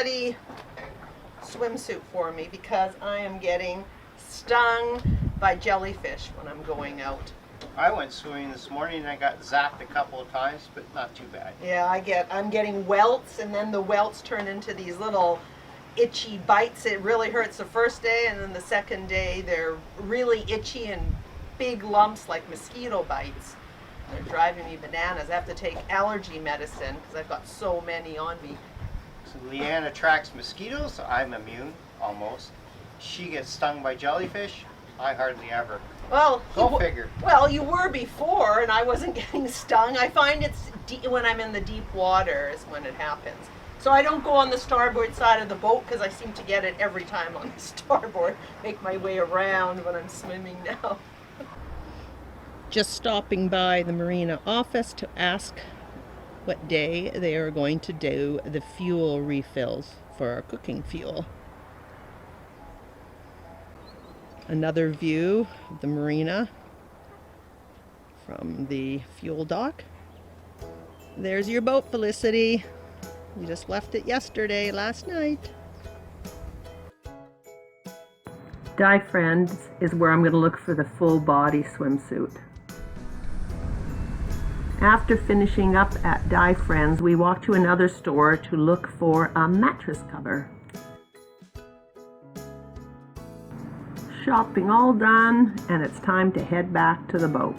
sweaty swimsuit for me because I am getting stung by jellyfish when I'm going out. I went swimming this morning and I got zapped a couple of times, but not too bad. Yeah, I'm getting welts, and then the welts turn into these little itchy bites. It really hurts the first day, and then the second day they're really itchy and big lumps like mosquito bites. They're driving me bananas. I have to take allergy medicine because I've got so many on me. So Liane attracts mosquitoes, so I'm immune, almost. She gets stung by jellyfish, I hardly ever. Well, Go figure. Well, you were before, and I wasn't getting stung. I find it's when I'm in the deep water is when it happens. So I don't go on the starboard side of the boat because I seem to get it every time on the starboard. Make my way around when I'm swimming now. Just stopping by the marina office to ask what day they are going to do the fuel refills for our cooking fuel. Another view of the marina from the fuel dock. There's your boat, Felicity. We just left it last night. Dive Friends is where I'm going to look for the full body swimsuit. After finishing up at Dive Friends, we walked to another store to look for a mattress cover. Shopping all done, and it's time to head back to the boat.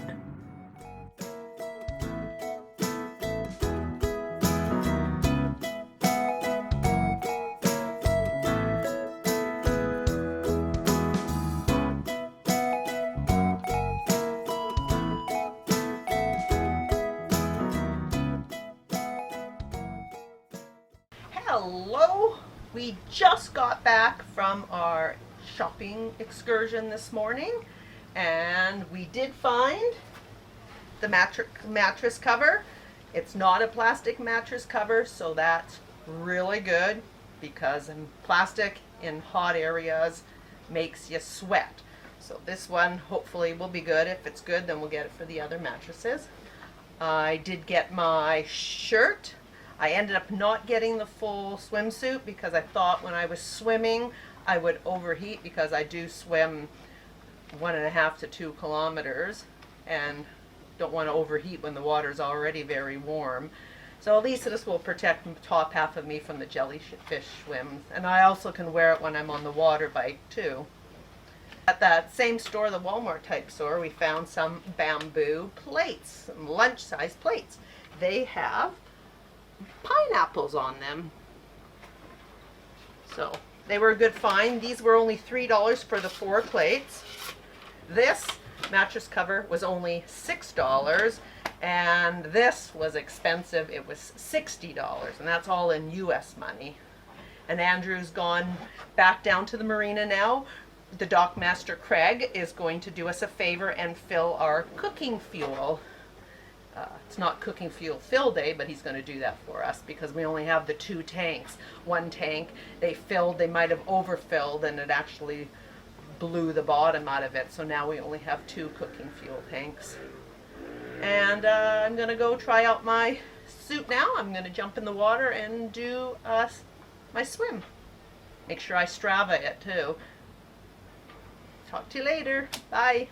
Hello! We just got back from our shopping excursion this morning, and we did find the mattress cover. It's not a plastic mattress cover, so that's really good because plastic in hot areas makes you sweat. So this one hopefully will be good. If it's good, then we'll get it for the other mattresses. I did get my shirt. I ended up not getting the full swimsuit because I thought when I was swimming I would overheat, because I do swim 1.5 to 2 kilometers and don't want to overheat when the water's already very warm. So at least this will protect the top half of me from the jellyfish swims. And I also can wear it when I'm on the water bike too. At that same store, the Walmart type store, we found some bamboo plates, some lunch-sized plates. They have pineapples on them. So they were a good find. These were only $3 for the 4 plates. This mattress cover was only $6, and this was expensive. It was $60, and that's all in US money. And Andrew's gone back down to the marina now. The dockmaster Craig is going to do us a favor and fill our cooking fuel. It's not cooking fuel fill day, but he's going to do that for us because we only have the 2 tanks. One tank they might have overfilled, and it actually blew the bottom out of it. So now we only have 2 cooking fuel tanks. And I'm going to go try out my suit now. I'm going to jump in the water and do my swim. Make sure I Strava it too. Talk to you later. Bye.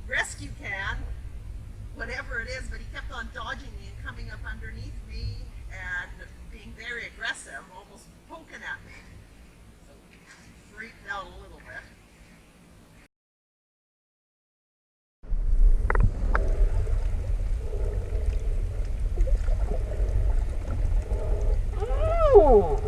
Rescue can, whatever it is, but he kept on dodging me and coming up underneath me and being very aggressive, almost poking at me. So freaked out a little bit. Oh!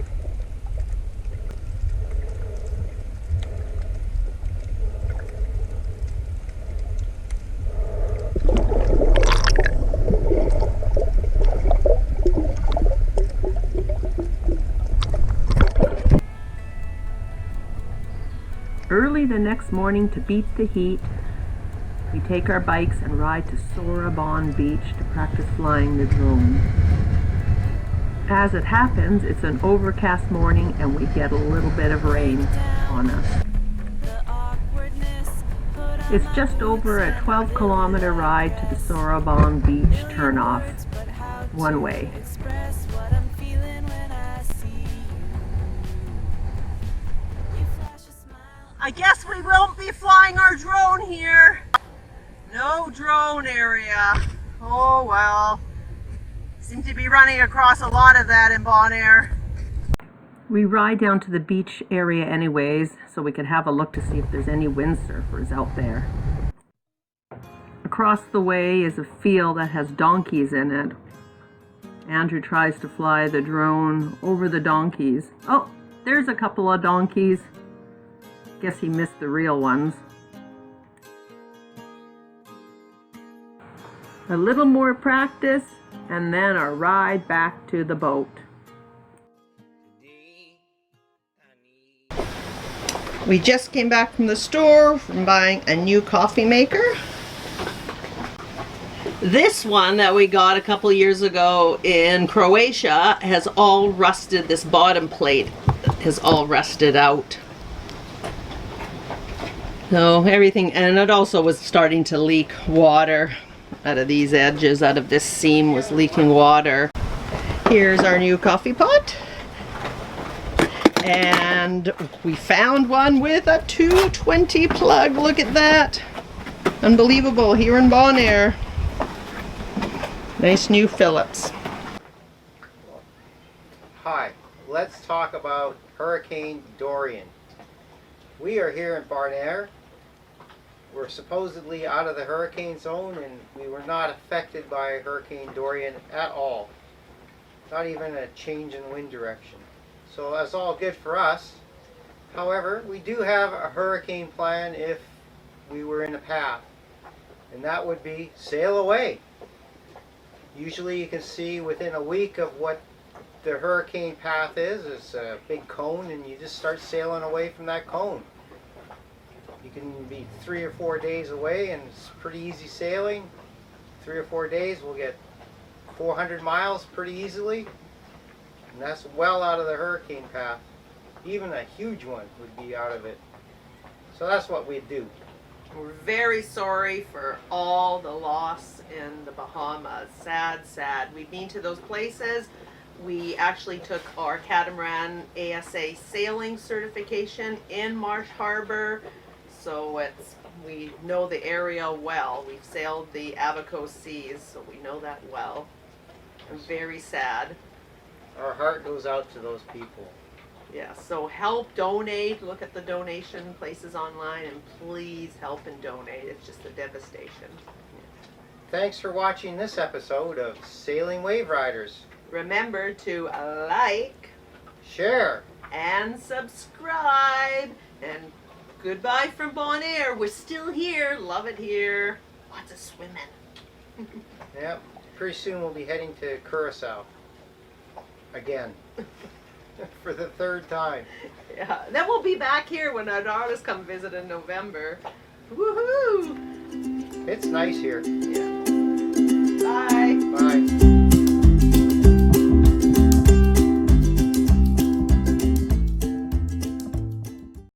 the next morning to beat the heat, we take our bikes and ride to Sorabon Beach to practice flying the drone. As it happens, it's an overcast morning and we get a little bit of rain on us. It's just over a 12-kilometer ride to the Sorabon Beach turnoff, one way. I guess we won't be flying our drone here. No drone area. Oh well. Seem to be running across a lot of that in Bonaire. We ride down to the beach area anyways, so we can have a look to see if there's any windsurfers out there. Across the way is a field that has donkeys in it. Andrew tries to fly the drone over the donkeys. Oh, there's a couple of donkeys. Guess he missed the real ones. A little more practice, and then a ride back to the boat. We just came back from the store from buying a new coffee maker. This one that we got a couple years ago in Croatia has all rusted. This bottom plate is all rusted out. So everything, and it also was starting to leak water out of these edges. Out of this seam was leaking water. Here's our new coffee pot. And we found one with a 220 plug. Look at that. Unbelievable, here in Bonaire. Nice new Phillips. Hi, let's talk about Hurricane Dorian. We are here in Bonaire. We're supposedly out of the hurricane zone and we were not affected by Hurricane Dorian at all. Not even a change in wind direction. So that's all good for us. However, we do have a hurricane plan if we were in a path. And that would be sail away. Usually you can see within a week of what the hurricane path is. It's a big cone and you just start sailing away from that cone. You can be 3 or 4 days away and it's pretty easy sailing. 3 or 4 days we'll get 400 miles pretty easily. And that's well out of the hurricane path. Even a huge one would be out of it. So that's what we'd do. We're very sorry for all the loss in the Bahamas. Sad, sad. We've been to those places. We actually took our catamaran ASA sailing certification in Marsh Harbor. So we know the area well. We've sailed the Abaco Seas, so we know that well. I'm very sad. Our heart goes out to those people. Yeah, so help, donate, look at the donation places online, and please help and donate. It's just a devastation. Thanks for watching this episode of Sailing WaveRiders. Remember to like, share, and subscribe. And goodbye from Bonaire. We're still here. Love it here. Lots of swimming. Yep, pretty soon we'll be heading to Curacao. Again. For the 3rd time. Yeah, then we'll be back here when our daughters come visit in November. Woohoo! It's nice here. Yeah. Bye. Bye.